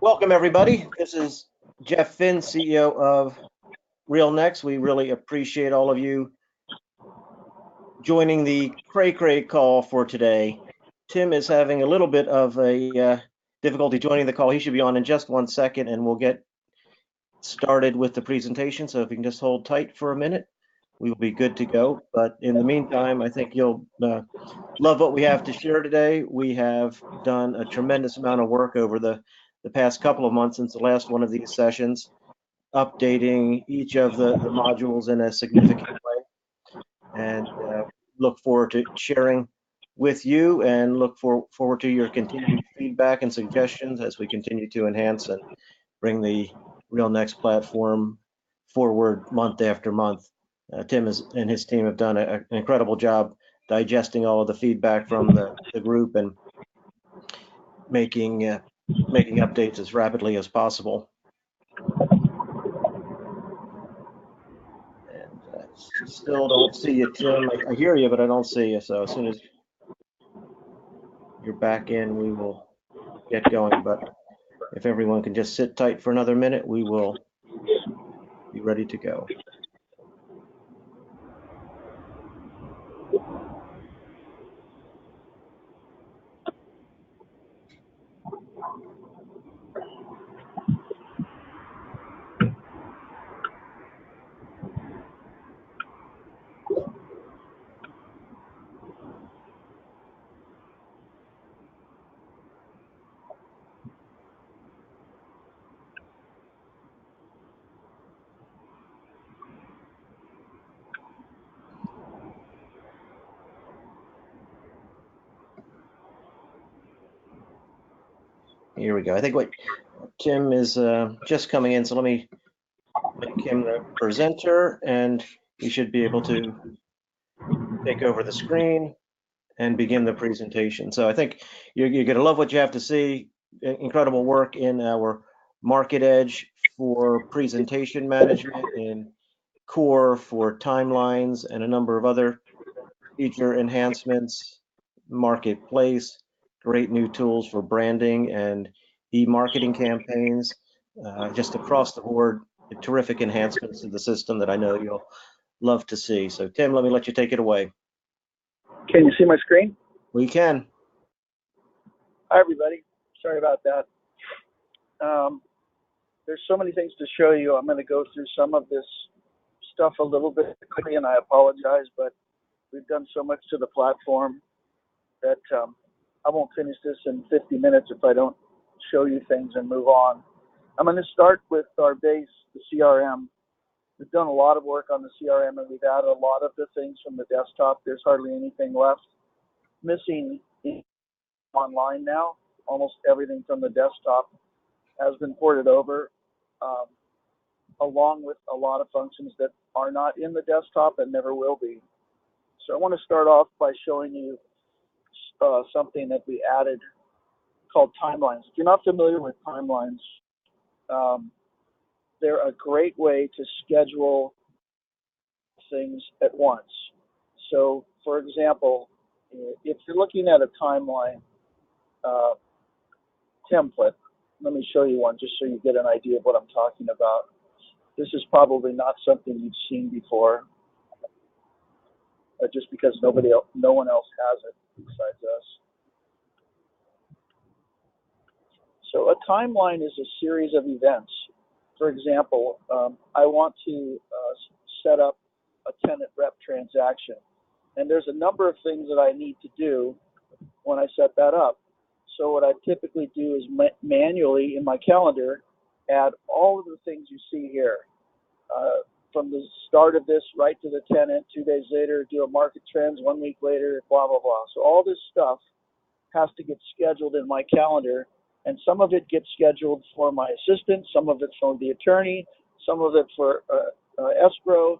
Welcome, everybody. This is Jeff Finn, CEO of RealNex. We really appreciate all of you joining the Cray Cray call for today. Tim is having a little bit of a difficulty joining the call. He should be on in just 1 second, and we'll get started with the presentation. So if you can just hold tight for a minute, we will be good to go. But in the meantime, I think you'll love what we have to share today. We have done a tremendous amount of work over the past couple of months since the last one of these sessions, updating each of the modules in a significant way, and look forward to sharing with you and look forward to your continued feedback and suggestions as we continue to enhance and bring the RealNex platform forward month after month. Tim and his team have done an incredible job digesting all of the feedback from the group and making updates as rapidly as possible. And still don't see you, Tim. I hear you, but I don't see you. So as soon as you're back in, we will get going. But if everyone can just sit tight for another minute, we will be ready to go. Here we go. I think what Tim is just coming in, so let me make him the presenter, and he should be able to take over the screen and begin the presentation. So I think you're going to love what you have to see. Incredible work in our Market Edge for presentation management, in Core for timelines, and a number of other feature enhancements, Marketplace, great new tools for branding and e-marketing campaigns, just across the board, terrific enhancements to the system that I know you'll love to see. So Tim, let me let you take it away. Can you see my screen? We can. Hi, everybody. Sorry about that. There's so many things to show you. I'm going to go through some of this stuff a little bit quickly, and I apologize, but we've done so much to the platform that I won't finish this in 50 minutes if I don't show you things and move on. I'm going to start with our base, the CRM. We've done a lot of work on the CRM, and we've added a lot of the things from the desktop. There's hardly anything left missing online now. Almost everything from the desktop has been ported over, along with a lot of functions that are not in the desktop and never will be. So I want to start off by showing you something that we added called timelines. If you're not familiar with timelines, they're a great way to schedule things at once. So, for example, if you're looking at a timeline template, let me show you one just so you get an idea of what I'm talking about. This is probably not something you've seen before, just because no one else has it besides us. So a timeline is a series of events. For example, I want to set up a tenant rep transaction, and there's a number of things that I need to do when I set that up. So what I typically do is manually in my calendar add all of the things you see here. From the start of this right to the tenant, 2 days later, do a market trends, 1 week later, blah, blah, blah. So all this stuff has to get scheduled in my calendar, and some of it gets scheduled for my assistant, some of it for the attorney, some of it for escrow.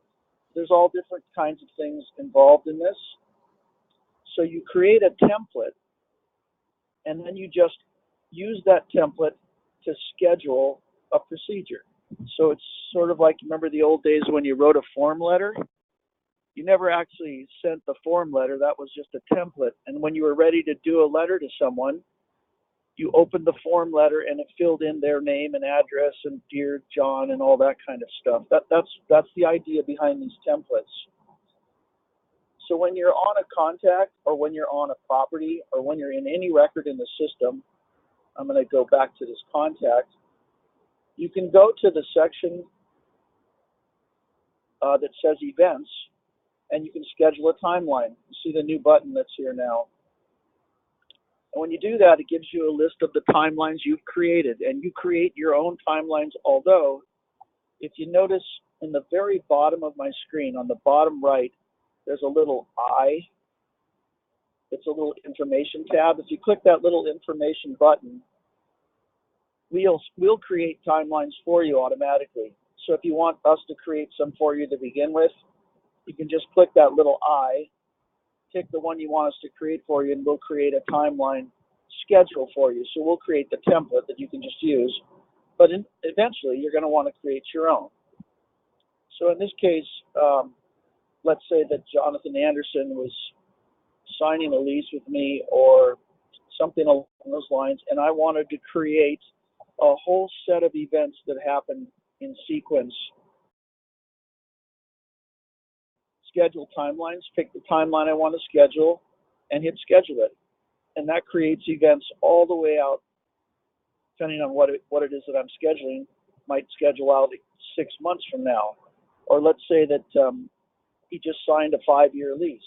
There's all different kinds of things involved in this. So you create a template, and then you just use that template to schedule a procedure. So it's sort of like, remember the old days when you wrote a form letter? You never actually sent the form letter. That was just a template. And when you were ready to do a letter to someone, you opened the form letter and it filled in their name and address and dear John and all that kind of stuff. That's the idea behind these templates. So when you're on a contact, or when you're on a property, or when you're in any record in the system, I'm going to go back to this contact. You can go to the section that says events, and you can schedule a timeline. You see the new button that's here now. And when you do that, it gives you a list of the timelines you've created, and you create your own timelines. Although, if you notice in the very bottom of my screen, on the bottom right, there's a little I. It's a little information tab. If you click that little information button, we'll create timelines for you automatically. So if you want us to create some for you to begin with, you can just click that little I, pick the one you want us to create for you, and we'll create a timeline schedule for you. So we'll create the template that you can just use, but eventually you're going to want to create your own. So in this case, let's say that Jonathan Anderson was signing a lease with me or something along those lines, and I wanted to create a whole set of events that happen in sequence. Schedule timelines, pick the timeline I want to schedule, and hit schedule it. And that creates events all the way out, depending on what it is that I'm scheduling. Might schedule out 6 months from now. Or let's say that he just signed a 5-year lease.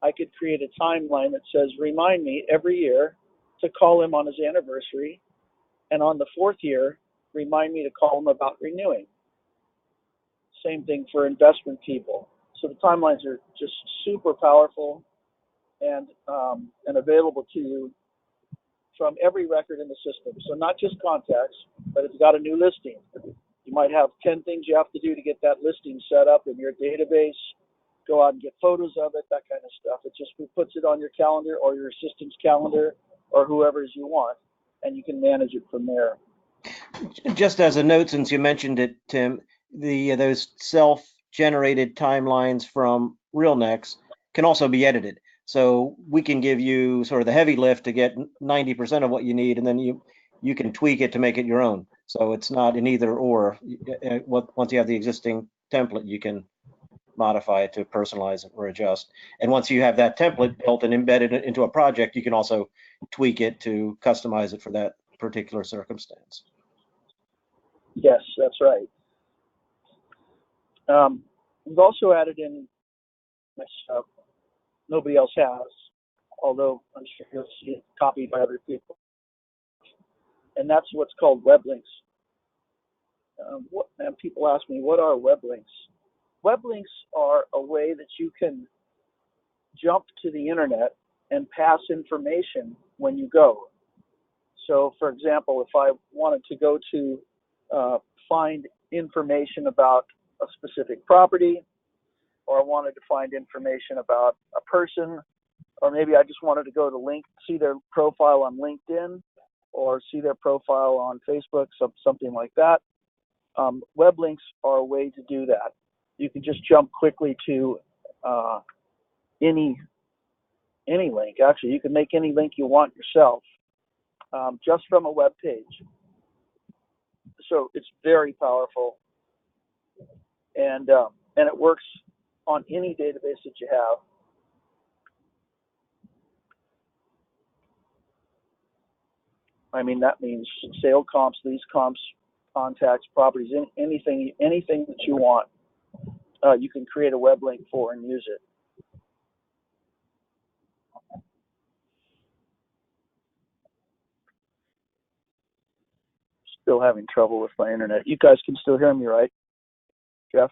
I could create a timeline that says, remind me every year to call him on his anniversary, and on the 4th year, remind me to call him about renewing. Same thing for investment people. So the timelines are just super powerful and available to you from every record in the system. So not just contacts, but if you've got a new listing, you might have 10 things you have to do to get that listing set up in your database. Go out and get photos of it, that kind of stuff. It just puts it on your calendar or your assistant's calendar or whoever's you want, and you can manage it from there. Just as a note, since you mentioned it, Tim, those self-generated timelines from RealNex can also be edited. So we can give you sort of the heavy lift to get 90% of what you need, and then you can tweak it to make it your own. So it's not an either or. Once you have the existing template, you can modify it to personalize it or adjust. And once you have that template built and embedded into a project, you can also tweak it to customize it for that particular circumstance. Yes, that's right. We've also added in, nobody else has, although I'm sure you'll see it copied by other people, and that's what's called web links. And people ask me, what are web links? Web links are a way that you can jump to the internet and pass information when you go. So, for example, if I wanted to go to find information about a specific property, or I wanted to find information about a person, or maybe I just wanted to go to see their profile on LinkedIn, or see their profile on Facebook, something like that. Web links are a way to do that. You can just jump quickly to any link. Actually, you can make any link you want yourself, just from a web page. So it's very powerful, and it works on any database that you have. I mean, that means sale comps, lease comps, contacts, properties, anything that you want, you can create a web link for and use it. Still having trouble with my internet. You guys can still hear me, right, Jeff?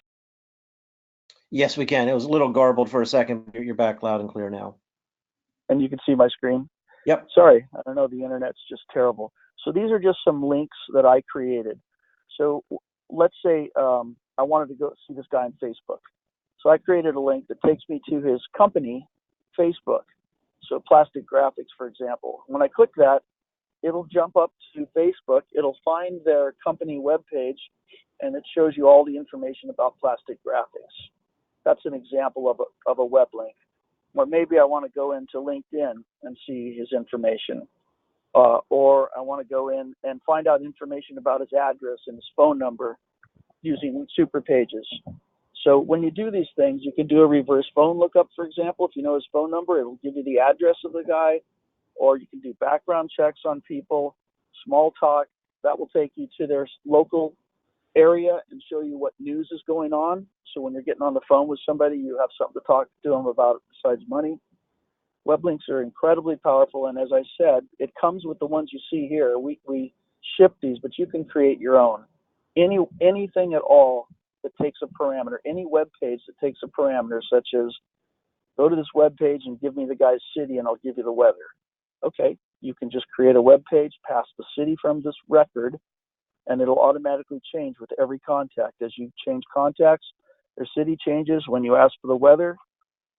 Yes, we can. It was a little garbled for a second, but you're back loud and clear now. And you can see my screen? Yep. Sorry, I don't know, the internet's just terrible. So these are just some links that I created. So let's say I wanted to go see this guy on Facebook. So I created a link that takes me to his company Facebook. So Plastic Graphics, for example. When I click that, it'll jump up to Facebook. It'll find their company webpage, and it shows you all the information about Plastic Graphics. That's an example of a web link. Or maybe I want to go into LinkedIn and see his information. or I want to go in and find out information about his address and his phone number using super pages. So when you do these things, you can do a reverse phone lookup, for example. If you know his phone number, it will give you the address of the guy, or you can do background checks on people, small talk. That will take you to their local area and show you what news is going on. So when you're getting on the phone with somebody, you have something to talk to them about besides money. Web links are incredibly powerful, and as I said, it comes with the ones you see here. We ship these, but you can create your own. Anything at all that takes a parameter, any web page that takes a parameter, such as go to this web page and give me the guy's city and I'll give you the weather. Okay, you can just create a web page, pass the city from this record, and it'll automatically change with every contact. As you change contacts, their city changes. When you ask for the weather,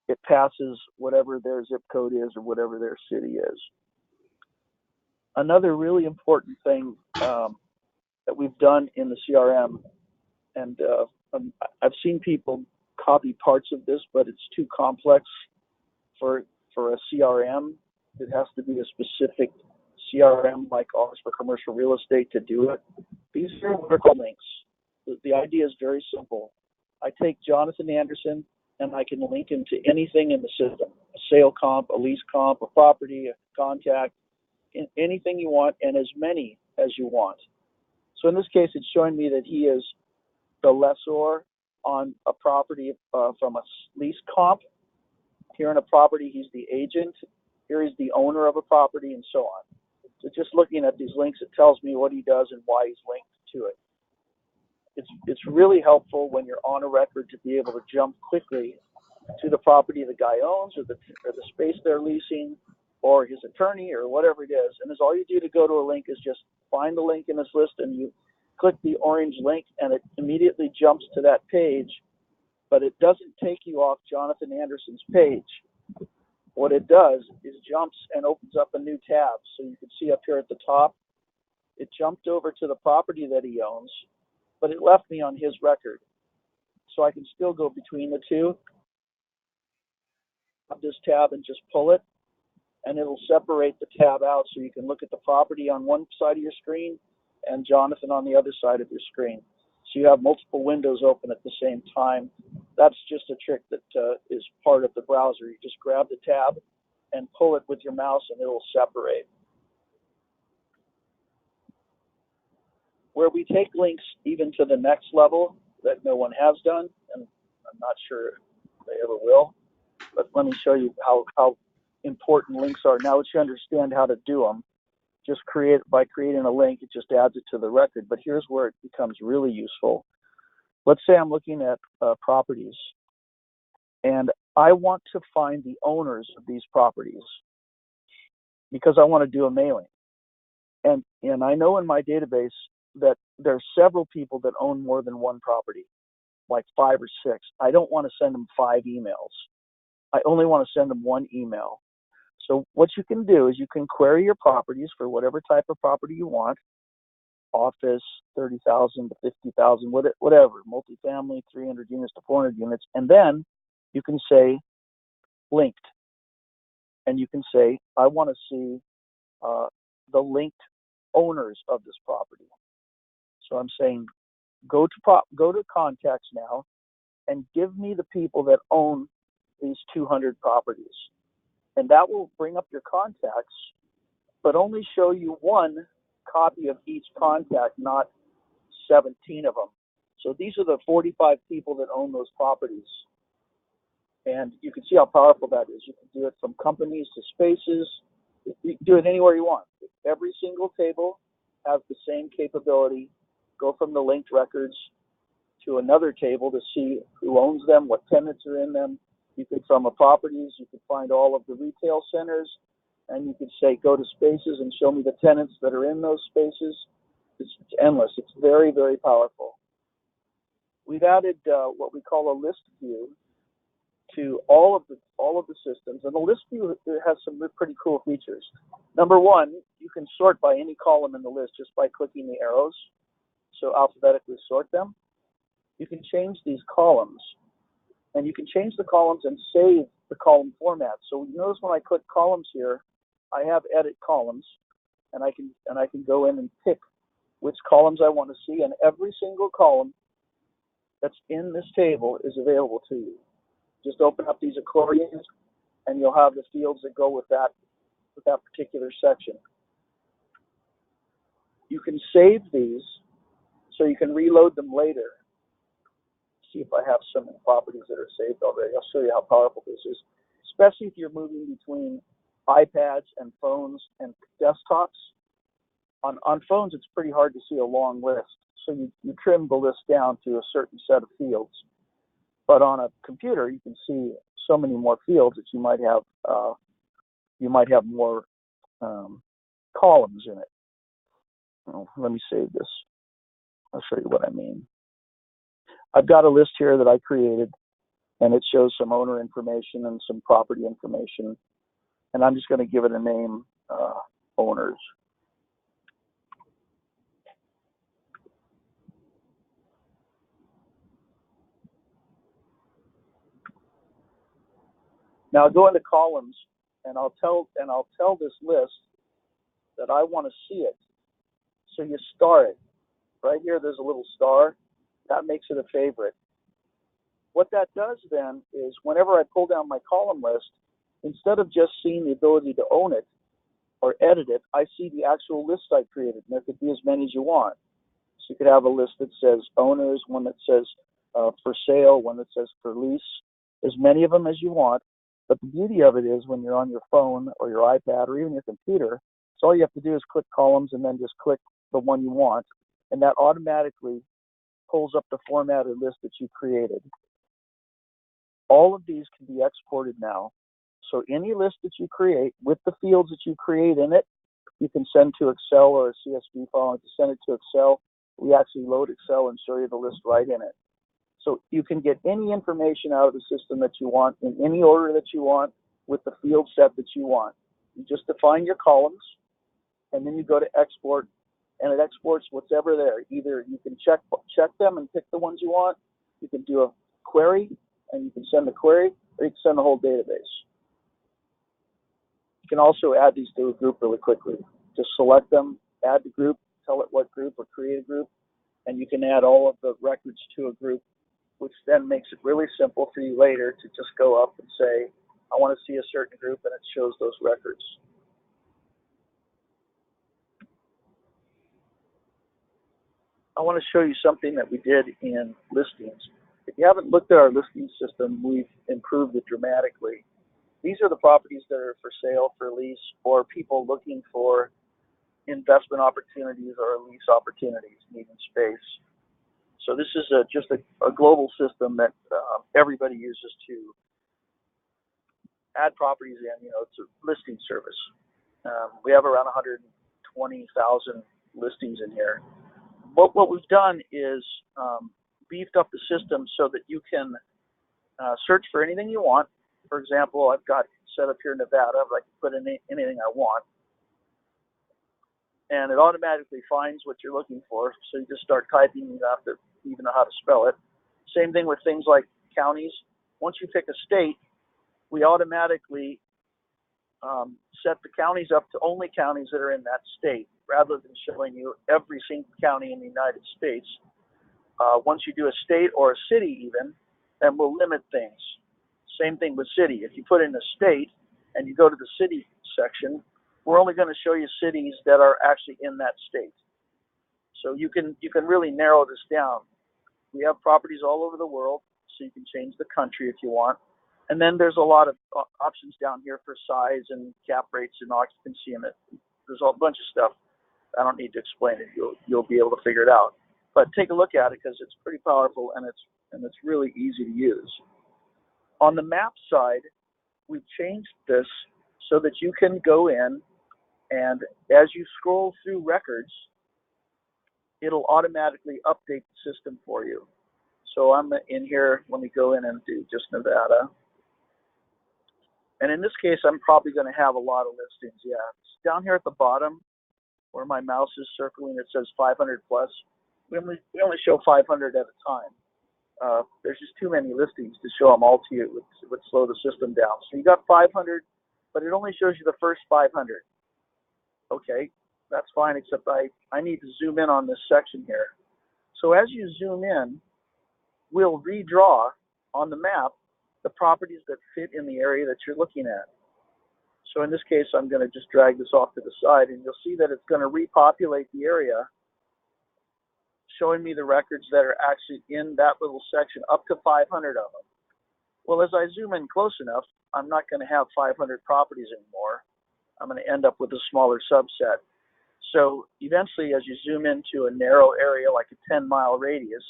it passes whatever their zip code is or whatever their city is. Another really important thing that we've done in the CRM, and I've seen people copy parts of this, but it's too complex for a CRM. It has to be a specific CRM like ours for commercial real estate to do it. These are what are called links. The idea is very simple. I take Jonathan Anderson and I can link him to anything in the system, a sale comp, a lease comp, a property, a contact, anything you want, and as many as you want. So in this case, it's showing me that he is the lessor on a property from a lease comp. Here in a property, he's the agent. Here he's the owner of a property, and so on. So just looking at these links, it tells me what he does and why he's linked to it. It's really helpful when you're on a record to be able to jump quickly to the property the guy owns or the space they're leasing or his attorney or whatever it is. And all you do to go to a link is just find the link in this list and you click the orange link and it immediately jumps to that page, but it doesn't take you off Jonathan Anderson's page. What it does is jumps and opens up a new tab. So you can see up here at the top, it jumped over to the property that he owns, but it left me on his record. So I can still go between the two. This tab and just pull it, and it'll separate the tab out so you can look at the property on one side of your screen and Jonathan on the other side of your screen. So you have multiple windows open at the same time. That's just a trick that is part of the browser. You just grab the tab and pull it with your mouse and it'll separate. Where we take links even to the next level that no one has done, and I'm not sure they ever will, but let me show you how important links are. Now that you understand how to do them, just by creating a link, it just adds it to the record. But here's where it becomes really useful. Let's say I'm looking at properties, and I want to find the owners of these properties because I want to do a mailing. And I know in my database that there are several people that own more than one property, like 5 or 6. I don't want to send them 5 emails. I only want to send them 1 email. So what you can do is you can query your properties for whatever type of property you want, office, 30,000 to 50,000, whatever, multifamily, 300 units to 400 units, and then you can say linked. And you can say, I want to see the linked owners of this property. So I'm saying go to contacts now and give me the people that own these 200 properties. And that will bring up your contacts, but only show you 1 copy of each contact, not 17 of them. So these are the 45 people that own those properties. And you can see how powerful that is. You can do it from companies to spaces. You can do it anywhere you want. Every single table has the same capability. Go from the linked records to another table to see who owns them, what tenants are in them. You can, from a properties, you can find all of the retail centers, and you can say, go to spaces and show me the tenants that are in those spaces. It's endless. It's very, very powerful. We've added what we call a list view to all of the systems, and the list view has some pretty cool features. Number 1, you can sort by any column in the list just by clicking the arrows, so alphabetically sort them. You can change these columns, and you can change the columns and save the column format. So you notice when I click columns here, I have edit columns, and I can go in and pick which columns I want to see, and every single column that's in this table is available to you. Just open up these accordions, and you'll have the fields that go with that particular section. You can save these so you can reload them later. See if I have some properties that are saved already. I'll show you how powerful this is, especially if you're moving between iPads and phones and desktops. On phones, it's pretty hard to see a long list, so you trim the list down to a certain set of fields. But on a computer, you can see so many more fields that you might have more columns in it. Oh, let me save this. I'll show you what I mean. I've got a list here that I created, and it shows some owner information and some property information, and I'm just going to give it a name, owners. Now I'll go into columns, and I'll tell this list that I want to see it. So you star it. Right here, there's a little star. That makes it a favorite. What that does then is whenever I pull down my column list, instead of just seeing the ability to own it or edit it, I see the actual list I created. And there could be as many as you want. So you could have a list that says owners, one that says for sale, one that says for lease, as many of them as you want. But the beauty of it is when you're on your phone or your iPad or even your computer, so all you have to do is click columns and then just click the one you want, and that automatically pulls up the formatted list that you created. All of these can be exported now. So any list that you create with the fields that you create in it, you can send to Excel or a CSV file. And to send it to Excel, we actually load Excel and show you the list right in it. So you can get any information out of the system that you want in any order that you want with the field set that you want. You just define your columns, and then you go to export, and it exports whatever there. Either you can check them and pick the ones you want. You can do a query, and you can send the query, or you can send the whole database. You can also add these to a group really quickly. Just select them, add the group, tell it what group, or create a group, and you can add all of the records to a group, which then makes it really simple for you later to just go up and say, I want to see a certain group, and it shows those records. I want to show you something that we did in listings. If you haven't looked at our listing system, we've improved it dramatically. These are the properties that are for sale, for lease, or people looking for investment opportunities or lease opportunities, needing space. So this is just a global system that everybody uses to add properties in. It's a listing service. We have around 120,000 listings in here. What we've done is beefed up the system so that you can search for anything you want. For example, I've got set up here in Nevada, but I can put in anything I want. And it automatically finds what you're looking for. So you just start typing, you have to even know how to spell it. Same thing with things like counties. Once you pick a state, we automatically set the counties up to only counties that are in that state, rather than showing you every single county in the United States. Once you do a state or a city even, then we'll limit things. Same thing with city. If you put in a state and you go to the city section, we're only going to show you cities that are actually in that state. So you can really narrow this down. We have properties all over the world, so you can change the country if you want. And then there's a lot of options down here for size and cap rates and occupancy, and there's a bunch of stuff. I don't need to explain it. You'll be able to figure it out. But take a look at it because it's pretty powerful and it's really easy to use. On the map side, we've changed this so that you can go in, and as you scroll through records, it'll automatically update the system for you. So I'm in here. Let me go in and do just Nevada. And in this case, I'm probably going to have a lot of listings. Yeah, it's down here at the bottom where my mouse is circling. It says 500 plus. We only show 500 at a time. There's just too many listings to show them all to you. It would slow the system down. So you got 500, but it only shows you the first 500. Okay, that's fine, except I need to zoom in on this section here. So as you zoom in, we'll redraw on the map the properties that fit in the area that you're looking at. So in this case, I'm going to just drag this off to the side, and you'll see that it's going to repopulate the area, showing me the records that are actually in that little section, up to 500 of them. Well, as I zoom in close enough, I'm not going to have 500 properties anymore. I'm going to end up with a smaller subset. So eventually, as you zoom into a narrow area like a 10-mile radius,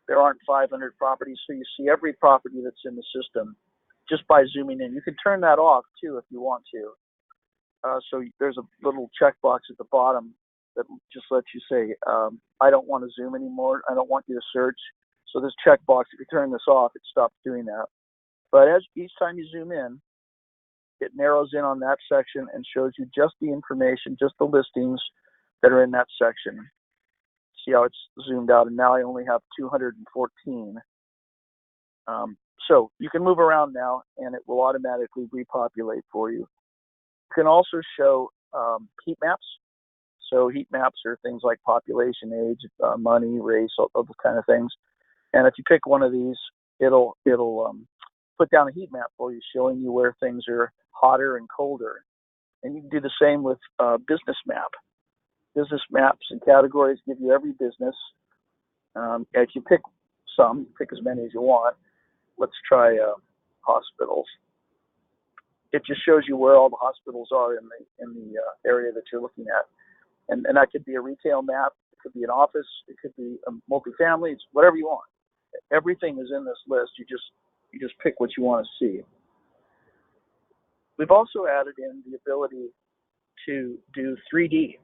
there aren't 500 properties, so you see every property that's in the system just by zooming in. You can turn that off too if you want to. So there's a little checkbox at the bottom that just lets you say, I don't want to zoom anymore. I don't want you to search. So this checkbox, if you turn this off, it stops doing that. But as each time you zoom in, it narrows in on that section and shows you just the information, just the listings that are in that section. See how it's zoomed out, and now I only have 214. So you can move around now, and it will automatically repopulate for you. You can also show heat maps. So heat maps are things like population, age, money, race, all those kind of things. And if you pick one of these, it'll put down a heat map for you, showing you where things are hotter and colder. And you can do the same with business map. Business maps and categories give you every business. If you pick some, pick as many as you want. Let's try hospitals. It just shows you where all the hospitals are in the area that you're looking at. And that could be a retail map. It could be an office. It could be a multifamily. It's whatever you want. Everything is in this list. You just pick what you want to see. We've also added in the ability to do 3D.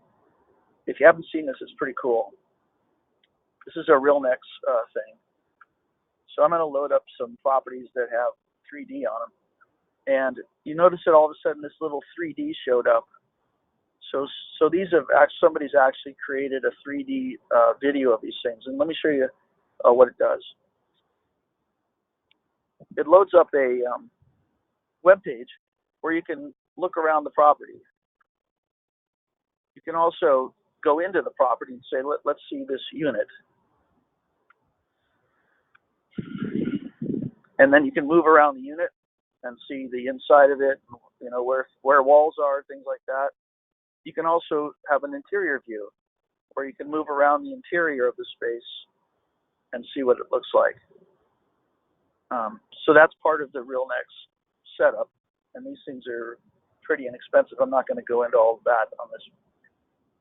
If you haven't seen this, it's pretty cool. This is a RealNex thing. So I'm going to load up some properties that have 3D on them. And you notice that all of a sudden this little 3D showed up. So these have somebody's actually created a 3D video of these things. And let me show you what it does. It loads up a web page where you can look around the property. You can also go into the property and say, let's see this unit. And then you can move around the unit and see the inside of it, you know, where walls are, things like that. You can also have an interior view where you can move around the interior of the space and see what it looks like. So that's part of the RealNex setup, and these things are pretty inexpensive. I'm not going to go into all of that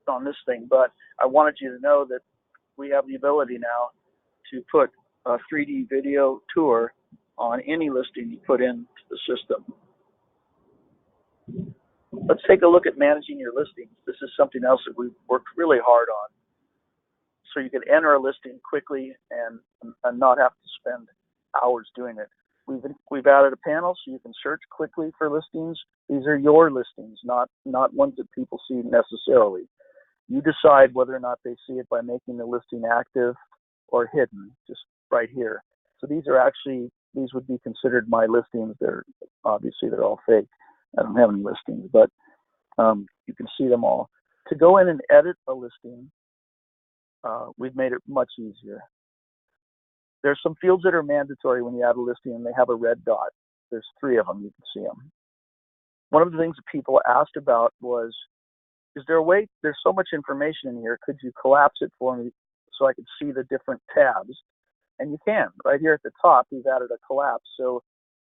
on this thing, but I wanted you to know that we have the ability now to put a 3D video tour on any listing you put into the system. Let's take a look at managing your listings. This is something else that we've worked really hard on. So you can enter a listing quickly and not have to spend hours doing it. We've added a panel so you can search quickly for listings. These are your listings, not ones that people see necessarily. You decide whether or not they see it by making the listing active or hidden, just right here. So these would be considered my listings. They're all fake. I don't have any listings, but you can see them all. To go in and edit a listing, we've made it much easier. There's some fields that are mandatory when you add a listing, and they have a red dot. There's 3 of them. You can see them. One of the things that people asked about was, is there a way, there's so much information in here, could you collapse it for me so I could see the different tabs? And you can. Right here at the top, we've added a collapse. So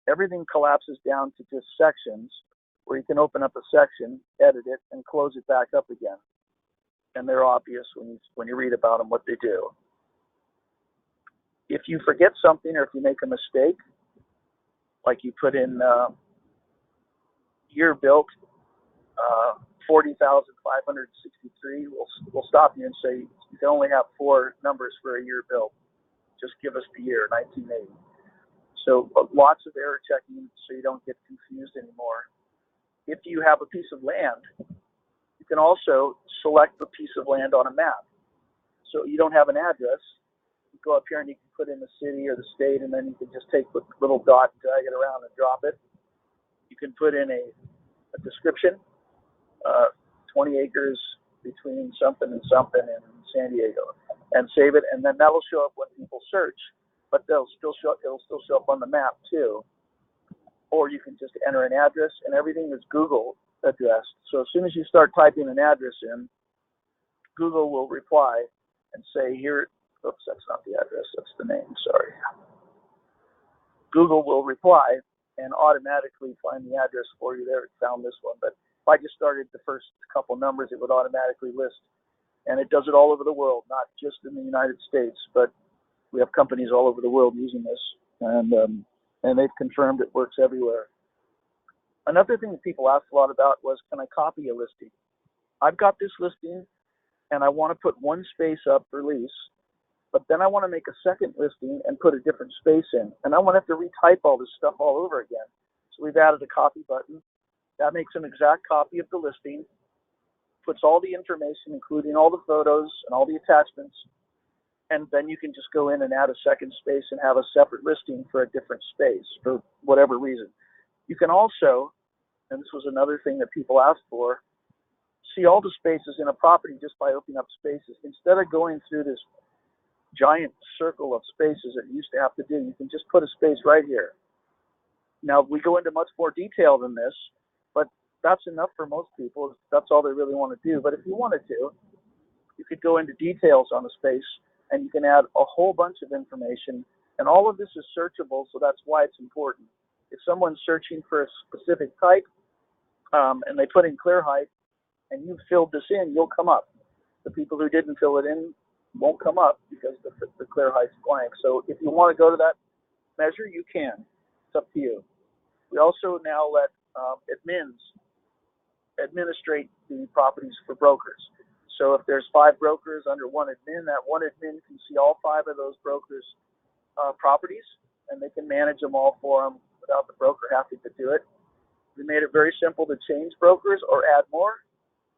everything collapses down to just sections where you can open up a section, edit it, and close it back up again. And they're obvious when you read about them, what they do. If you forget something or if you make a mistake, like you put in year built 40,563, we'll stop you and say you can only have 4 numbers for a year built. Just give us the year, 1980. So lots of error checking so you don't get confused anymore. If you have a piece of land, you can also select the piece of land on a map. So you don't have an address. You go up here and you can put in the city or the state, and then you can just take the little dot and drag it around and drop it. You can put in a description. 20 acres between something and something in San Diego, and save it, and then that'll show up when people search, but it'll still show up on the map too. Or you can just enter an address, and everything is Google addressed. So as soon as you start typing an address in, Google will reply and say, here, oops, that's not the address, that's the name, sorry. Google will reply and automatically find the address for you. There, it found this one. But if I just started the first couple numbers, it would automatically list. And it does it all over the world, not just in the United States, but we have companies all over the world using this. And they've confirmed it works everywhere. Another thing that people asked a lot about was, can I copy a listing? I've got this listing, and I want to put one space up for lease, but then I want to make a second listing and put a different space in, and I want to have to retype all this stuff all over again. So we've added a copy button. That makes an exact copy of the listing, puts all the information, including all the photos and all the attachments, and then you can just go in and add a second space and have a separate listing for a different space for whatever reason. You can also, and this was another thing that people asked for, see all the spaces in a property just by opening up spaces. Instead of going through this giant circle of spaces that you used to have to do, you can just put a space right here. Now, we go into much more detail than this, but that's enough for most people. That's all they really want to do. But if you wanted to, you could go into details on the space, and you can add a whole bunch of information. And all of this is searchable, so that's why it's important. If someone's searching for a specific type, and they put in clear height, and you've filled this in, you'll come up. The people who didn't fill it in won't come up because the clear height's blank. So if you want to go to that measure, you can. It's up to you. We also now let admins administrate the properties for brokers. So if there's 5 brokers under one admin, that one admin can see all 5 of those brokers' properties, and they can manage them all for them without the broker having to do it. We made it very simple to change brokers or add more.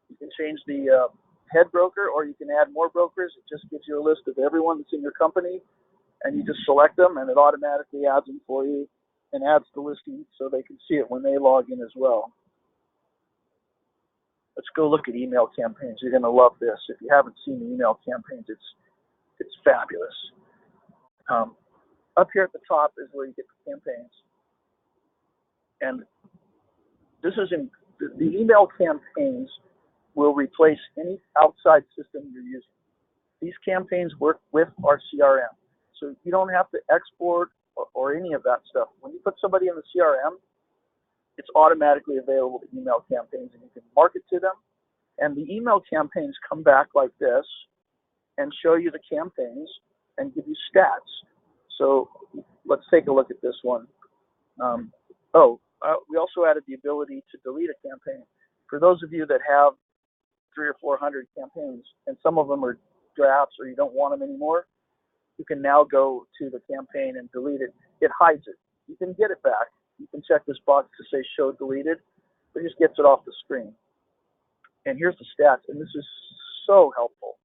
You can change the head broker, or you can add more brokers. It just gives you a list of everyone that's in your company, and you just select them, and it automatically adds them for you and adds the listing so they can see it when they log in as well. Let's go look at email campaigns. You're going to love this. If you haven't seen the email campaigns, it's fabulous. Up here at the top is where you get the campaigns. And this is in the email campaigns will replace any outside system you're using. These campaigns work with our CRM. So you don't have to export or any of that stuff. When you put somebody in the CRM, it's automatically available to email campaigns, and you can market to them. And the email campaigns come back like this and show you the campaigns and give you stats. So let's take a look at this one. We also added the ability to delete a campaign. For those of you that have 300 or 400 campaigns, and some of them are drafts or you don't want them anymore, you can now go to the campaign and delete it. It hides it. You can get it back. You can check this box to say show deleted, but it just gets it off the screen. And here's the stats, and this is so helpful.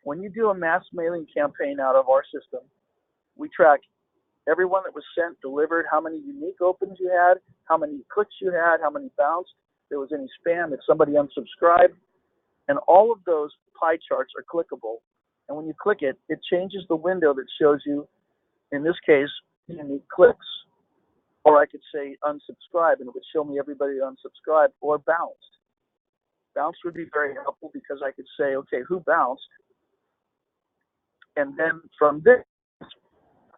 When you do a mass mailing campaign out of our system, we track everyone that was sent, delivered, how many unique opens you had, how many clicks you had, how many bounced, if there was any spam, if somebody unsubscribed, and all of those pie charts are clickable. And when you click it, it changes the window that shows you, in this case, unique clicks. Or I could say unsubscribe, and it would show me everybody unsubscribed, or bounced. Bounced would be very helpful because I could say, okay, who bounced? And then from this,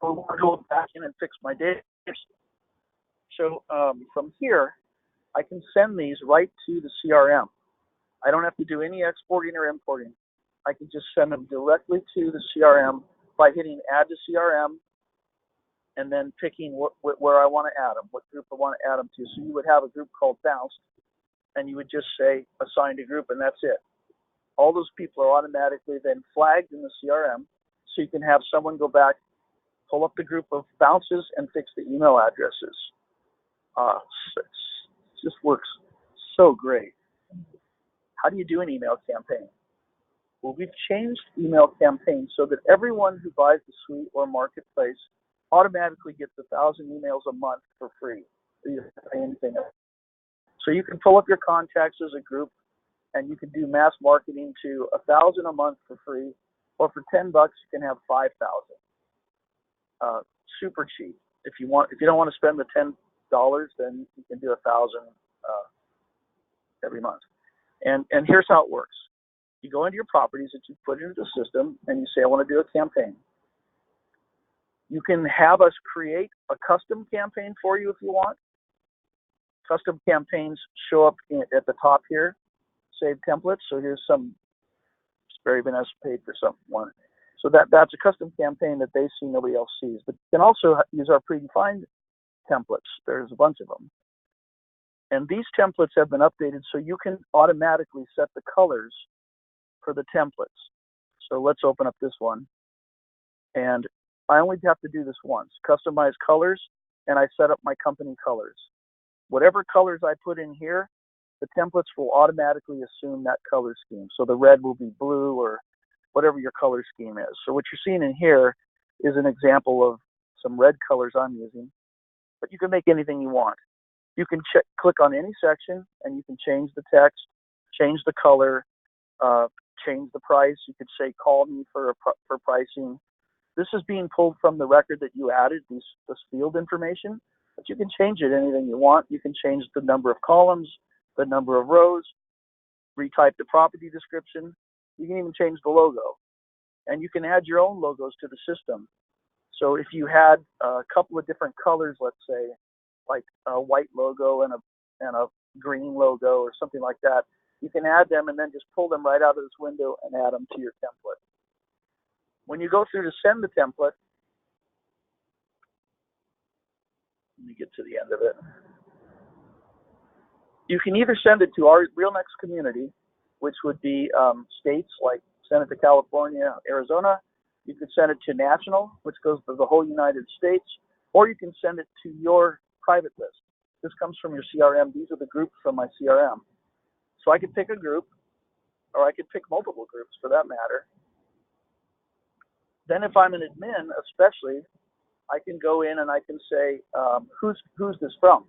I want to go back in and fix my data. So from here, I can send these right to the CRM. I don't have to do any exporting or importing. I can just send them directly to the CRM by hitting add to CRM and then picking where I want to add them, what group I want to add them to. So you would have a group called Bounced, and you would just say assigned a group, and that's it. All those people are automatically then flagged in the CRM, so you can have someone go back, pull up the group of bounces, and fix the email addresses. It just works so great. How do you do an email campaign? Well, we've changed email campaigns so that everyone who buys the suite or marketplace automatically gets 1,000 emails a month for free. So you don't have to pay anything else. So you can pull up your contacts as a group, and you can do mass marketing to 1,000 a month for free, or for $10 you can have 5,000. Super cheap. If you don't want to spend the $10, then you can do 1,000 every month. And here's how it works. You go into your properties that you put into the system, and you say, I want to do a campaign. You can have us create a custom campaign for you if you want. Custom campaigns show up at the top here, save templates. So here's some, Barry Vanessa paid for someone. So that's a custom campaign that they see, nobody else sees. But you can also use our predefined templates. There's a bunch of them. And these templates have been updated so you can automatically set the colors for the templates. So let's open up this one. And I only have to do this once, customize colors, and I set up my company colors. Whatever colors I put in here, the templates will automatically assume that color scheme. So the red will be blue or whatever your color scheme is. So what you're seeing in here is an example of some red colors I'm using, but you can make anything you want. You can click on any section and you can change the text, change the color, change the price. You could say, call me for pricing. This is being pulled from the record that you added, this field information, but you can change it anything you want. You can change the number of columns, the number of rows, retype the property description. You can even change the logo. And you can add your own logos to the system. So if you had a couple of different colors, let's say, like a white logo and a green logo or something like that, you can add them and then just pull them right out of this window and add them to your template. When you go through to send the template, let me get to the end of it. You can either send it to our RealNex community, which would be states like send it to California, Arizona. You could send it to national, which goes to the whole United States, or you can send it to your private list. This comes from your CRM. These are the groups from my CRM. So I could pick a group, or I could pick multiple groups for that matter. Then if I'm an admin, especially, I can go in and I can say, who's this from?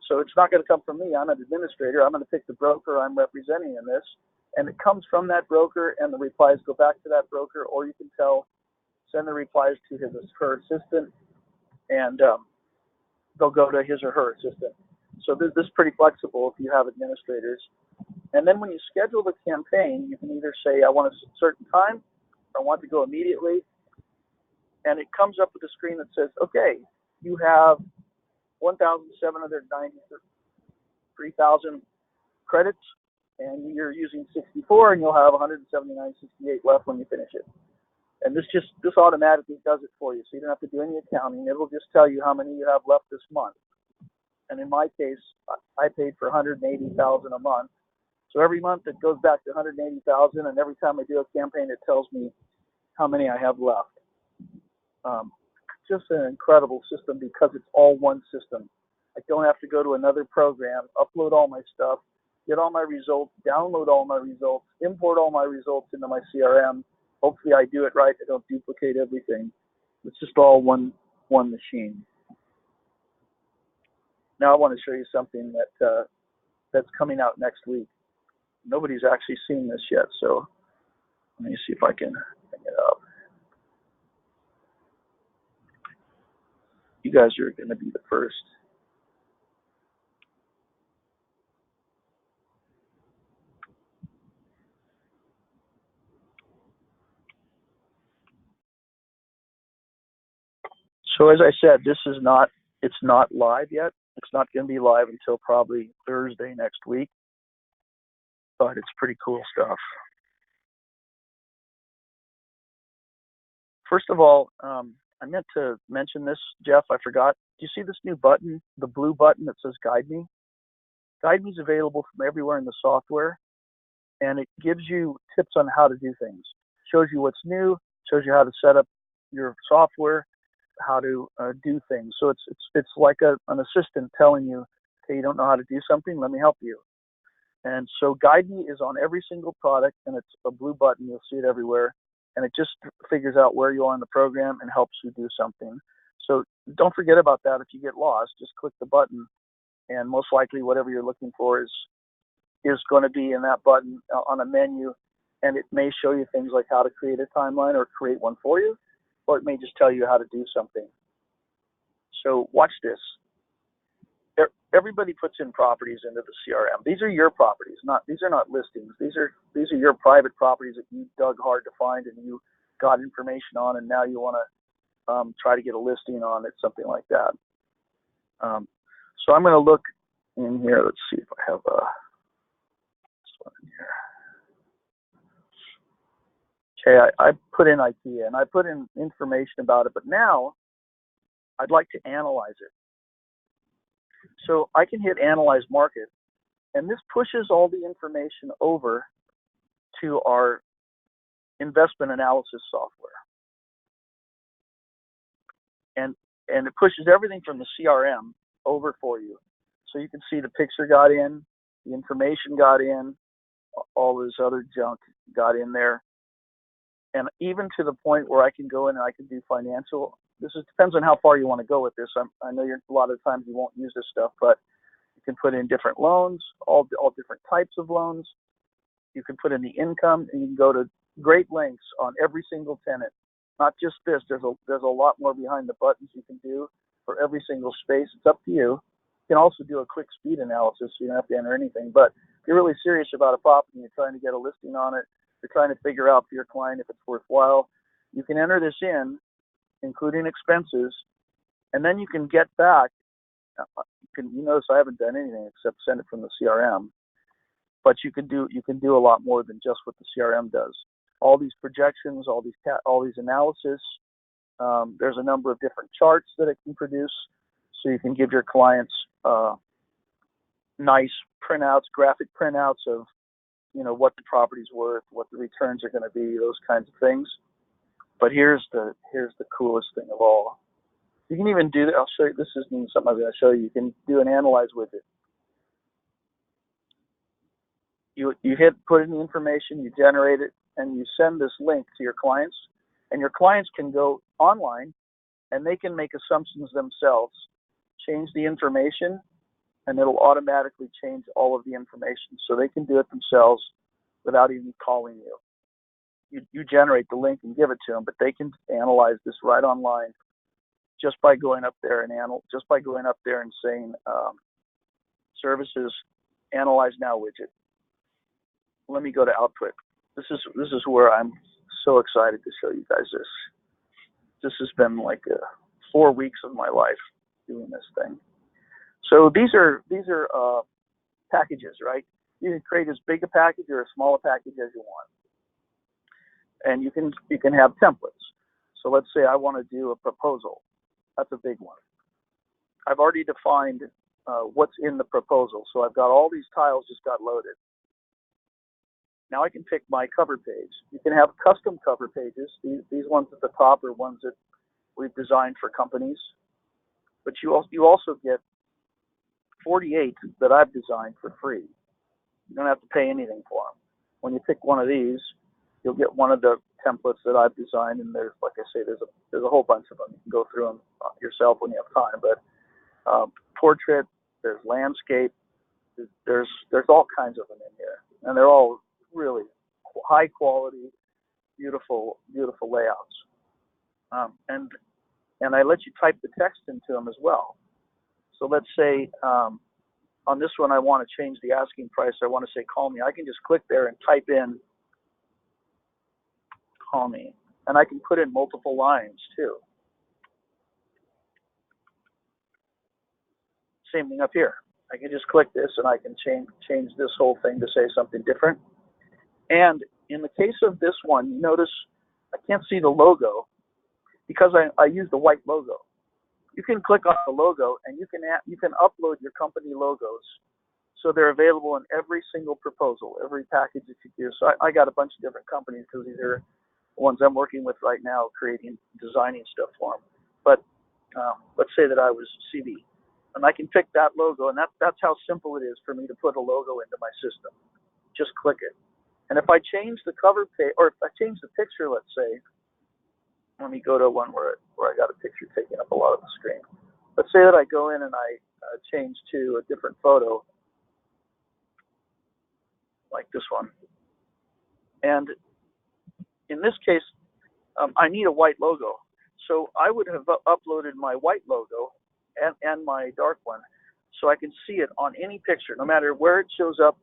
So it's not going to come from me. I'm an administrator. I'm going to pick the broker I'm representing in this. And it comes from that broker, and the replies go back to that broker, or you can send the replies to her assistant, and they'll go to his or her assistant. So this is pretty flexible if you have administrators. And then when you schedule the campaign, you can either say, I want a certain time, or I want to go immediately. And it comes up with a screen that says, okay, you have 1,793,000 credits, and you're using 64, and you'll have 179.68 left when you finish it. And this automatically does it for you, so you don't have to do any accounting. It'll just tell you how many you have left this month. And in my case, I paid for 180,000 a month. So every month it goes back to 180,000, and every time I do a campaign, it tells me how many I have left. Just an incredible system because it's all one system. I don't have to go to another program, upload all my stuff, get all my results, download all my results, import all my results into my CRM. Hopefully I do it right. I don't duplicate everything. It's just all one machine. Now I want to show you something that's coming out next week. Nobody's actually seen this yet, so let me see if I can bring it up. You guys are going to be the first. So as I said, it's not live yet. It's not going to be live until probably Thursday next week, but it's pretty cool stuff. First of all, I meant to mention this, Jeff, I forgot. Do you see this new button, the blue button that says Guide Me? Guide Me is available from everywhere in the software, and it gives you tips on how to do things. Shows you what's new, shows you how to set up your software, how to do things. So it's like an assistant telling you, hey, you don't know how to do something, let me help you. And so Guide Me is on every single product, and it's a blue button. You'll see it everywhere. And it just figures out where you are in the program and helps you do something. So don't forget about that. If you get lost, just click the button, and most likely whatever you're looking for is is going to be in that button on a menu, and it may show you things like how to create a timeline or create one for you, or it may just tell you how to do something. So watch this. Everybody puts in properties into the CRM. These are your properties, these are not listings. These are your private properties that you dug hard to find and you got information on, and now you want to try to get a listing on it, something like that. So I'm going to look in here. Let's see if I have this one in here. Okay, I put in IKEA and I put in information about it, but now I'd like to analyze it. So I can hit Analyze Market, and this pushes all the information over to our investment analysis software. And it pushes everything from the CRM over for you. So you can see the picture got in, the information got in, all this other junk got in there. And even to the point where I can go in and I can do financial. Depends on how far you want to go with this. I know a lot of times you won't use this stuff, but you can put in different loans, all different types of loans. You can put in the income, and you can go to great lengths on every single tenant. Not just this. There's a lot more behind the buttons you can do for every single space. It's up to you. You can also do a quick speed analysis, so you don't have to enter anything. But if you're really serious about a property and you're trying to get a listing on it, you're trying to figure out for your client if it's worthwhile, you can enter this in, including expenses, and then you can get back. You notice I haven't done anything except send it from the CRM, but you can do a lot more than just what the CRM does. All these projections, all these analysis. There's a number of different charts that it can produce, so you can give your clients nice printouts, graphic printouts of what the property's worth, what the returns are going to be, those kinds of things. But here's the coolest thing of all. You can even do that. I'll show you. This isn't something I'm going to show you. You can do an analyze widget. You hit put in the information, you generate it, and you send this link to your clients. And your clients can go online and they can make assumptions themselves, change the information, and it'll automatically change all of the information. So they can do it themselves without even calling you. You generate the link and give it to them, but they can analyze this right online just by going up there and saying services analyze now widget. Let me go to output. This is where I'm so excited to show you guys this. This has been like 4 weeks of my life doing this thing. So these are packages, right? You can create as big a package or as small a package as you want. And you can have templates. So let's say I want to do a proposal. That's a big one. I've already defined what's in the proposal. So I've got all these tiles just got loaded. Now I can pick my cover page. You can have custom cover pages. These ones at the top are ones that we've designed for companies. But you also get 48 that I've designed for free. You don't have to pay anything for them. When you pick one of these, you'll get one of the templates that I've designed, and there's, like I say, there's a whole bunch of them. You can go through them yourself when you have time. But portrait, there's landscape, there's all kinds of them in here, and they're all really high quality, beautiful layouts. And I let you type the text into them as well. So let's say on this one I want to change the asking price. I want to say call me. I can just click there and type in call me, and I can put in multiple lines too. Same thing up here. I can just click this and I can change this whole thing to say something different. And in the case of this one, you notice I can't see the logo because I use the white logo. You can click on the logo and you can upload your company logos, so they're available in every single proposal, every package that you do. So I got a bunch of different companies because these are the ones I'm working with right now, designing stuff for them. But let's say that I was CB, and I can pick that logo, and that's how simple it is for me to put a logo into my system. Just click it. And if I change the cover page, or if I change the picture, let's say, let me go to one where I got a picture taking up a lot of the screen. Let's say that I go in and I change to a different photo. like this one. And in this case, I need a white logo. So I would have uploaded my white logo and my dark one so I can see it on any picture. No matter where it shows up,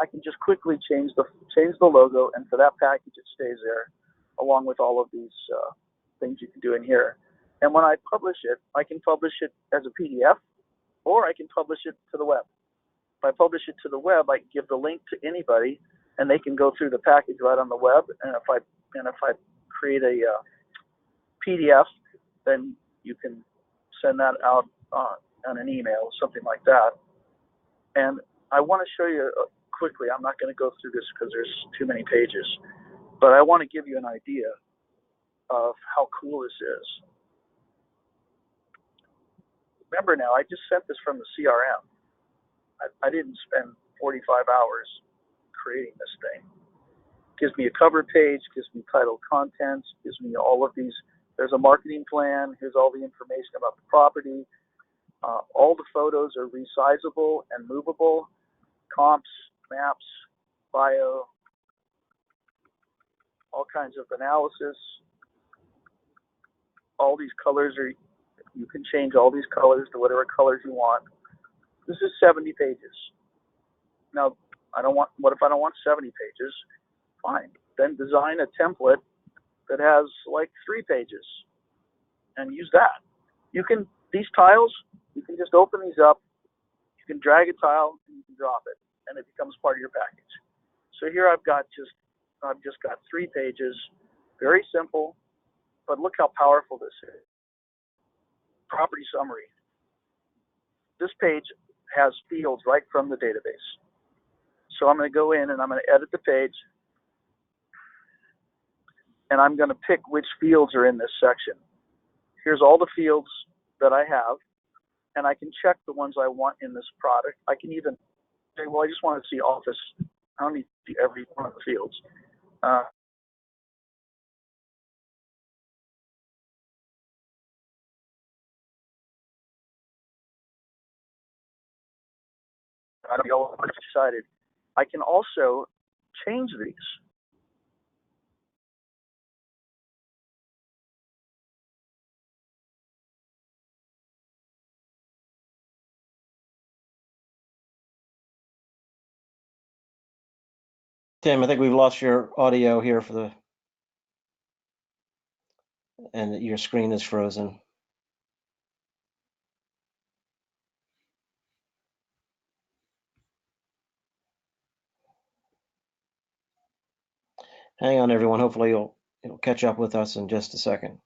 I can just quickly change the logo, and for that package, it stays there, along with all of these things you can do in here. And when I publish it, I can publish it as a PDF, or I can publish it to the web. If I publish it to the web, I can give the link to anybody, and they can go through the package right on the web. And if I create a PDF, then you can send that out on an email, something like that. And I want to show you quickly. I'm not going to go through this because there's too many pages, but I want to give you an idea of how cool this is. Remember now, I just sent this from the CRM. I didn't spend 45 hours creating this thing. Gives me a cover page, gives me title contents, gives me all of these. There's a marketing plan. Here's all the information about the property. All the photos are resizable and movable. Comps, maps, bio, all kinds of analysis. All these colors are, you can change all these colors to whatever colors you want. This is 70 pages. Now, what if I don't want 70 pages? Fine. Then design a template that has like 3 pages and use that. These tiles, you can just open these up, you can drag a tile and you can drop it, and it becomes part of your package. So here I've just got 3 pages, very simple, but look how powerful this is. Property summary. This page has fields right from the database. So I'm going to go in and I'm going to edit the page, and I'm going to pick which fields are in this section. Here's all the fields that I have, and I can check the ones I want in this product. I can even say, well, I just want to see office. I don't need to see every one of the fields. I don't know what I decided. I can also change these. Tim, I think we've lost your audio here and your screen is frozen. Hang on, everyone. Hopefully it'll catch up with us in just a second.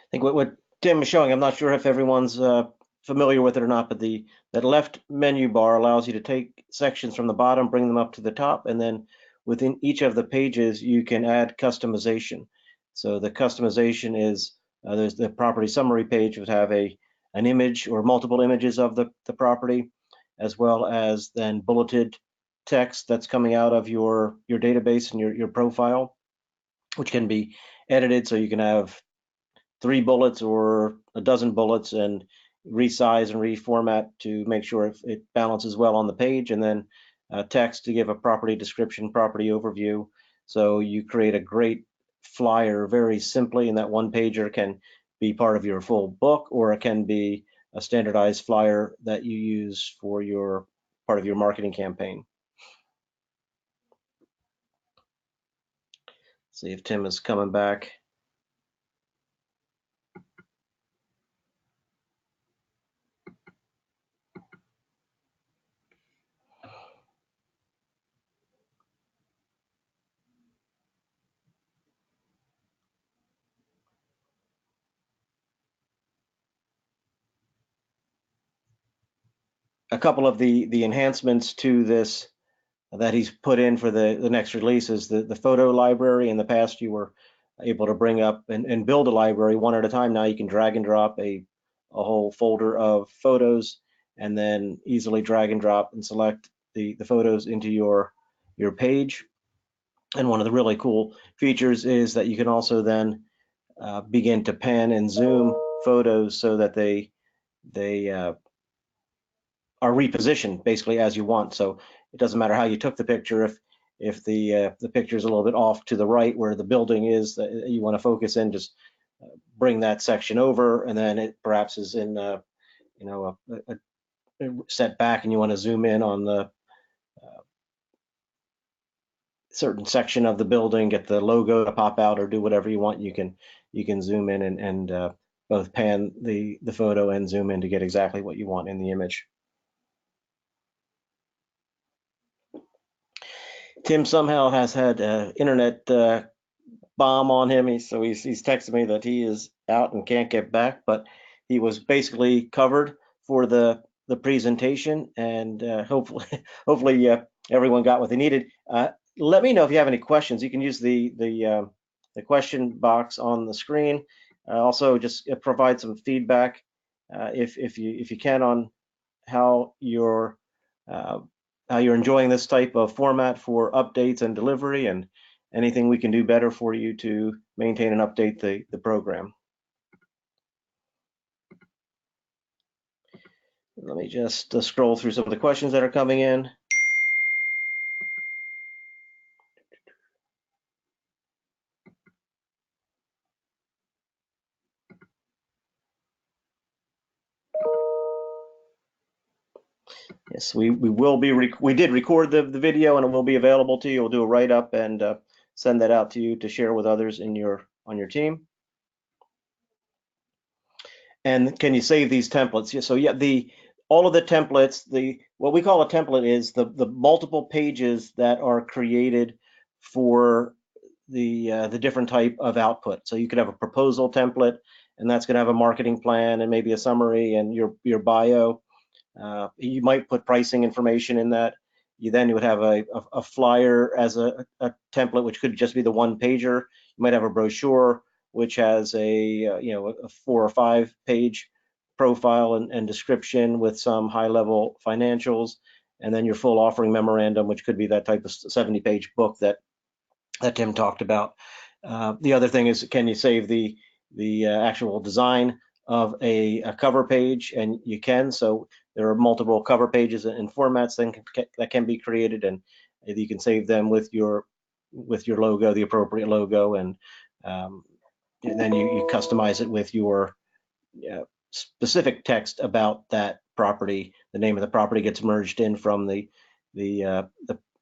I think what Tim is showing, I'm not sure if everyone's familiar with it or not, but that left menu bar allows you to take sections from the bottom, bring them up to the top, and then within each of the pages, you can add customization. So the customization is, there's the property summary page would have an image or multiple images of the property, as well as then bulleted text that's coming out of your database and your profile, which can be edited so you can have 3 bullets or a dozen bullets and resize and reformat to make sure it balances well on the page, and then text to give a property description, property overview. So you create a great flyer very simply, and that one pager can be part of your full book, or it can be a standardized flyer that you use for your part of your marketing campaign. See if Tim is coming back. A couple of the enhancements to this that he's put in for the next release is the photo library. In the past, you were able to bring up and build a library one at a time. Now you can drag and drop a whole folder of photos, and then easily drag and drop and select the photos into your page. And one of the really cool features is that you can also then begin to pan and zoom photos so that they are repositioned basically as you want. So it doesn't matter how you took the picture. If the picture is a little bit off to the right where the building is that you want to focus in, just bring that section over, and then it perhaps is in a set back, and you want to zoom in on the certain section of the building, get the logo to pop out, or do whatever you want. You can zoom in and both pan the photo and zoom in to get exactly what you want in the image. Tim somehow has had internet bomb on him, so he's texted me that he is out and can't get back, but he was basically covered for the presentation, and hopefully everyone got what they needed. Let me know if you have any questions. You can use the question box on the screen. Also, just provide some feedback if you can on how you're enjoying this type of format for updates and delivery, and anything we can do better for you to maintain and update the program. Let me just scroll through some of the questions that are coming in. Yes, we will be, we did record the video, and it will be available to you. We'll do a write-up and send that out to you to share with others on your team. And can you save these templates? So yeah, all of the templates, what we call a template is the multiple pages that are created for the different type of output. So you could have a proposal template, and that's going to have a marketing plan and maybe a summary and your bio. You might put pricing information in that. You would have a flyer as a template, which could just be the one pager. You might have a brochure, which has a 4 or 5 page profile and description with some high level financials, and then your full offering memorandum, which could be that type of 70-page book that Tim talked about. The other thing is, can you save the actual design of a cover page? And you can. So there are multiple cover pages and formats that can be created, and you can save them with your logo, the appropriate logo, and then you customize it with your specific text about that property. The name of the property gets merged in from the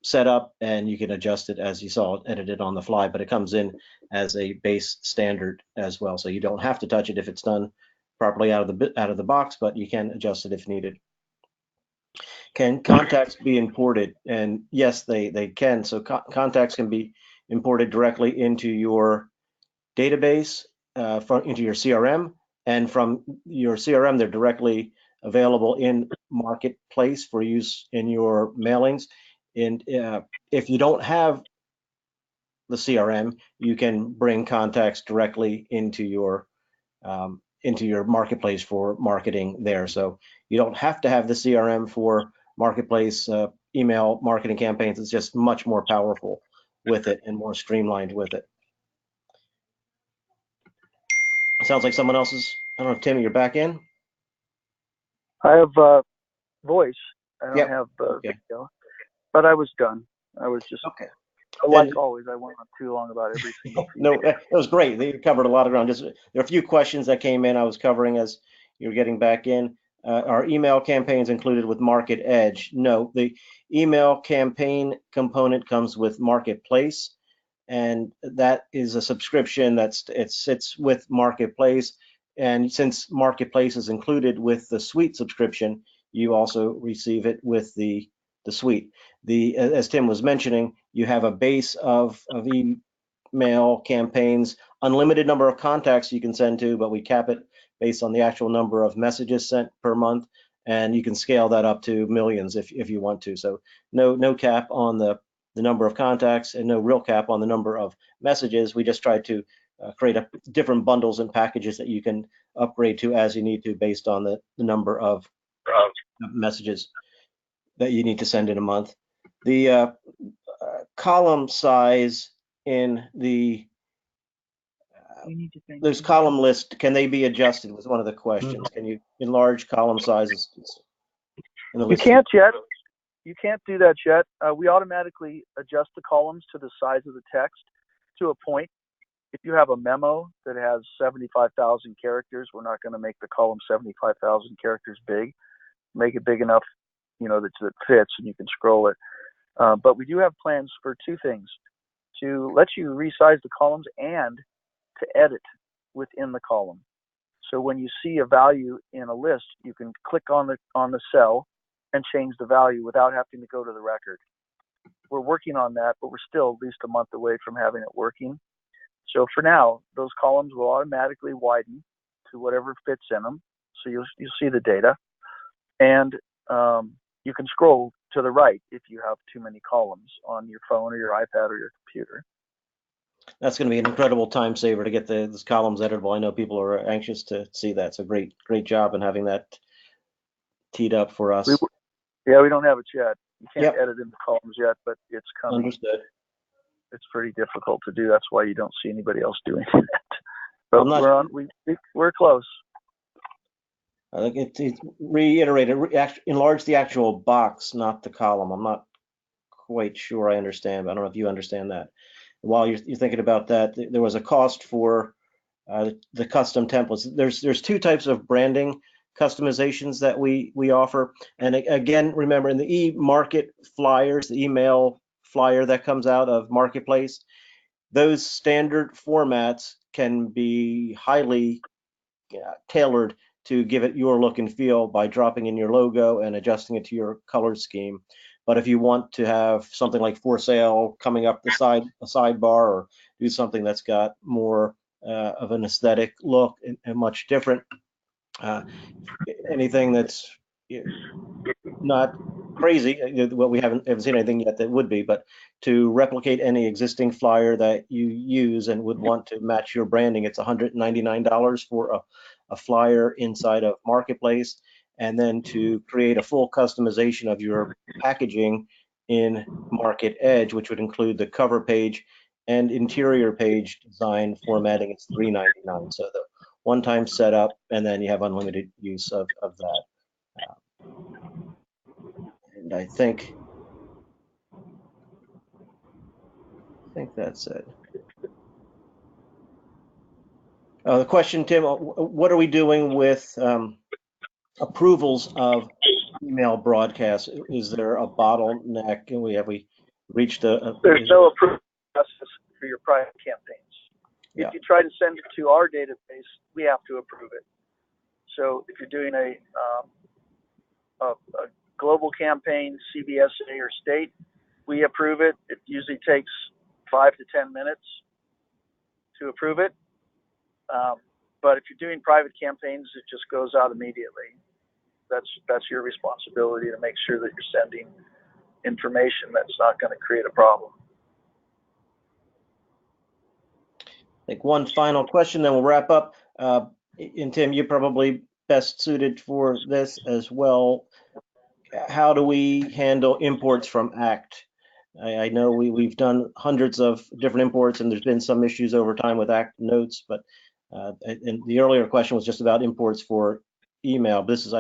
setup, and you can adjust it as you saw it edited on the fly, but it comes in as a base standard as well. So you don't have to touch it if it's done properly out of the box, but you can adjust it if needed. Can contacts be imported? And yes, they can. So contacts can be imported directly into your database, into your CRM, and from your CRM, they're directly available in Marketplace for use in your mailings. And if you don't have the CRM, you can bring contacts directly into your Marketplace for marketing there. So you don't have to have the CRM for Marketplace email marketing campaigns. It's just much more powerful with it and more streamlined with it. Sounds like someone else's. I don't know, Tim, you're back in? I have voice. I don't have video, but I was done. I was just okay. Like always, I went on too long about every single feature. No, that was great. They covered a lot of ground. There are a few questions that came in I was covering as you're getting back in. Are email campaigns included with Market Edge? No, the email campaign component comes with Marketplace, and that is a subscription it sits with Marketplace. And since Marketplace is included with the Suite subscription, you also receive it with the Suite. As Tim was mentioning, you have a base of email campaigns, unlimited number of contacts you can send to, but we cap it based on the actual number of messages sent per month, and you can scale that up to millions if you want to. So no cap on the the number of contacts and no real cap on the number of messages. We just tried to create different bundles and packages that you can upgrade to as you need to based on the number of messages that you need to send in a month. The column size in those column lists, can they be adjusted, was one of the questions. Can you enlarge column sizes in the You list? can't yet. You can't do that yet. We automatically adjust the columns to the size of the text to a point. If you have a memo that has 75,000 characters, we're not going to make the column 75,000 characters big. Make it big enough, that it fits and you can scroll it. But we do have plans for two things: to let you resize the columns and to edit within the column. So when you see a value in a list, you can click on the cell and change the value without having to go to the record. We're working on that, but we're still at least a month away from having it working. So for now, those columns will automatically widen to whatever fits in them. So you'll see the data, and you can scroll to the right if you have too many columns on your phone or your iPad or your computer. That's going to be an incredible time saver to get those columns editable. I know people are anxious to see that. So great job in having that teed up for us. We don't have it yet. You can't edit in the columns yet, but it's coming. Understood. It's pretty difficult to do. That's why you don't see anybody else doing it. But we're close. I think it's reiterated, enlarge the actual box, not the column. I'm not quite sure I understand, but I don't know if you understand that. While you're thinking about that, there was a cost for the custom templates. There's two types of branding customizations that we offer. And again, remember, in the e-market flyers, the email flyer that comes out of Marketplace, those standard formats can be highly tailored to give it your look and feel by dropping in your logo and adjusting it to your color scheme. But if you want to have something like for sale coming up a sidebar, or do something that's got more of an aesthetic look and much different, anything that's not crazy, well, we haven't seen anything yet that would be, but to replicate any existing flyer that you use and would want to match your branding, it's $199 for a flyer inside of Marketplace. And then to create a full customization of your packaging in Market Edge, which would include the cover page and interior page design formatting, it's $399. So the one-time setup, and then you have unlimited use of that. And I think that's it. The question, Tim, what are we doing with approvals of email broadcasts? Is there a bottleneck? And have we reached There's no approval process for your private campaigns. Yeah. If you try to send it to our database, we have to approve it. So if you're doing a global campaign, CBSA or state, we approve it. It usually takes 5 to 10 minutes to approve it. But if you're doing private campaigns, it just goes out immediately. That's your responsibility to make sure that you're sending information that's not going to create a problem. I think one final question, then we'll wrap up. And Tim, you're probably best suited for this as well. How do we handle imports from ACT? I know we've done hundreds of different imports, and there's been some issues over time with ACT notes, but and the earlier question was just about imports for email. This is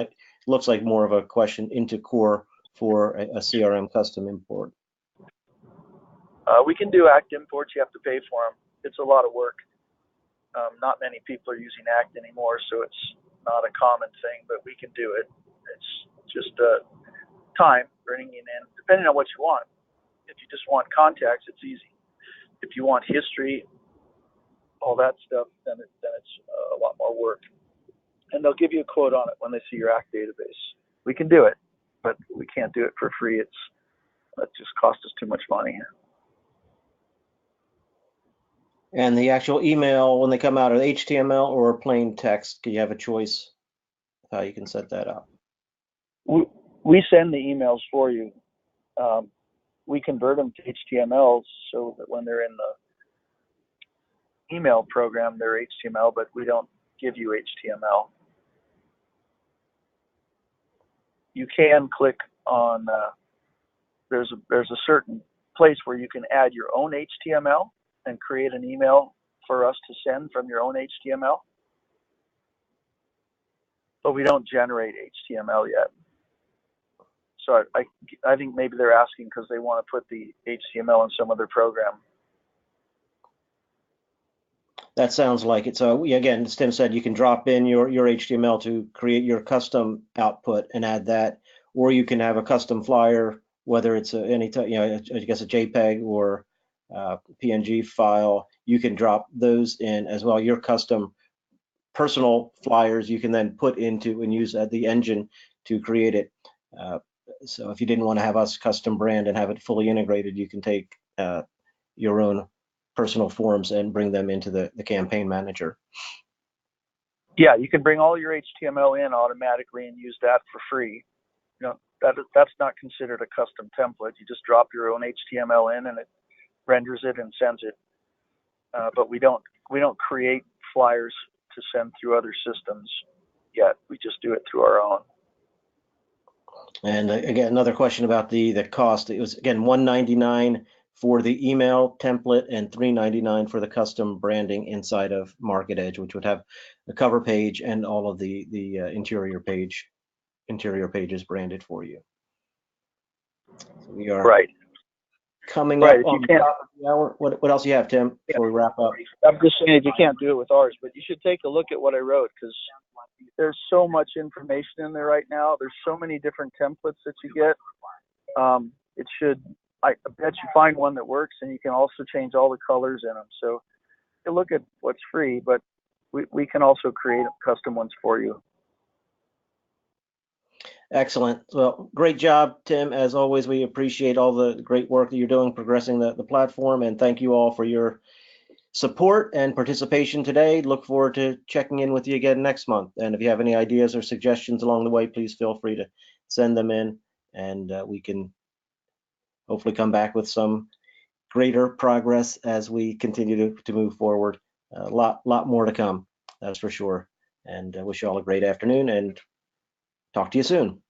looks like more of a question into core for a CRM custom import. We can do ACT imports. You have to pay for them. It's a lot of work. Not many people are using ACT anymore, so it's not a common thing, but we can do it. It's just time bringing in, depending on what you want. If you just want contacts, it's easy. If you want history, all that stuff, then it's a lot more work. And they'll give you a quote on it when they see your ACT database. We can do it, but we can't do it for free. It just costs us too much money. And the actual email, when they come out, are they HTML or plain text? Do you have a choice how you can set that up? We send the emails for you. we convert them to HTML so that when they're in the email program, they're HTML, but we don't give you HTML. You can click on, there's a certain place where you can add your own HTML and create an email for us to send from your own HTML. But we don't generate HTML yet. So I think maybe they're asking because they want to put the HTML in some other program. That sounds like it. So again, as Tim said, you can drop in your HTML to create your custom output and add that, or you can have a custom flyer, whether it's any type, I guess a JPEG or PNG file. You can drop those in as well. Your custom personal flyers you can then put into and use the engine to create it. So if you didn't want to have us custom brand and have it fully integrated, you can take your own personal forms and bring them into the campaign manager. Yeah, you can bring all your HTML in automatically and use that for free. That's not considered a custom template. You just drop your own HTML in and it renders it and sends it. But we don't create flyers to send through other systems yet. We just do it through our own. And again, another question about the cost. It was again $199 for the email template and $399 for the custom branding inside of Market Edge, which would have the cover page and all of the interior pages branded for you. So we are right. Coming right. up on the top of the hour. What else you have, Tim, before we wrap up? I'm just saying if you can't do it with ours, but you should take a look at what I wrote because there's so much information in there right now. There's so many different templates that you get. I bet you find one that works, and you can also change all the colors in them. So you look at what's free, but we can also create custom ones for you. Excellent. Well, great job, Tim. As always, we appreciate all the great work that you're doing progressing the platform, and thank you all for your support and participation today. Look forward to checking in with you again next month. And if you have any ideas or suggestions along the way, please feel free to send them in, and we can hopefully come back with some greater progress as we continue to move forward. A lot more to come, that's for sure. And I wish you all a great afternoon and talk to you soon.